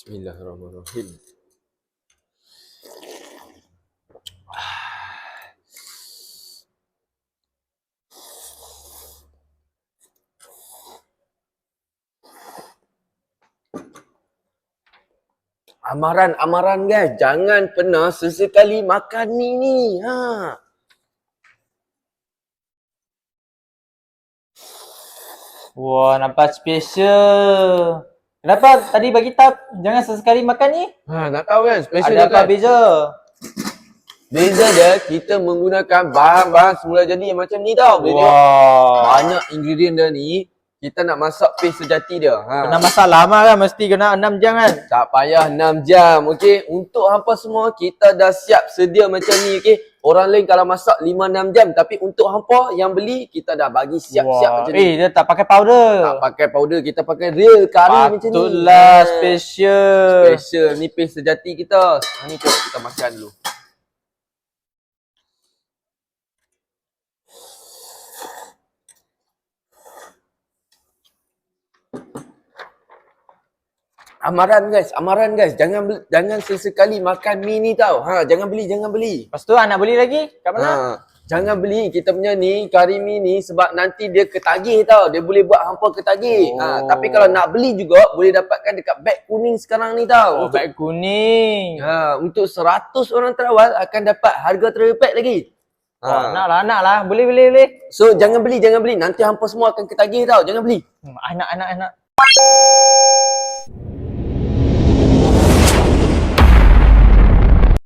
Bismillahirrahmanirrahim. Amaran guys, jangan pernah sesekali makan mie ni. Wah, nampak special. Kenapa tadi bagi tab jangan sesekali makan ni? Nak tahu kan special Ada dia apa kan? beza? Beza dia kita menggunakan bahan-bahan semula jadi yang macam ni tau. Boleh tengok. Wah. Banyak ingredient dia ni. Kita nak masak paste sejati dia. Kena masak lama kan, mesti kena 6 jam kan? Tak payah 6 jam. Okey, untuk hampa semua kita dah siap sedia macam ni. Okey, orang lain kalau masak 5-6 jam, tapi untuk hampa yang beli kita dah bagi siap-siap macam ni. Dia tak pakai powder. Tak pakai powder, kita pakai real kari macam ni. Patutlah special. Special ni paste sejati kita. Ni tengok kita makan dulu. Amaran guys, jangan sesekali makan mie ni tau. Jangan beli. Lepas tu nak beli lagi? Kat mana? Jangan beli kita punya ni kari mie ni sebab nanti dia ketagih tau. Dia boleh buat hampa ketagih. Tapi kalau nak beli juga boleh dapatkan dekat beg kuning sekarang ni tau. Beg kuning. Untuk 100 orang terawal akan dapat harga travel pack lagi. Nak lah. Boleh. So jangan beli. Nanti hampa semua akan ketagih tau. Jangan beli. Anak.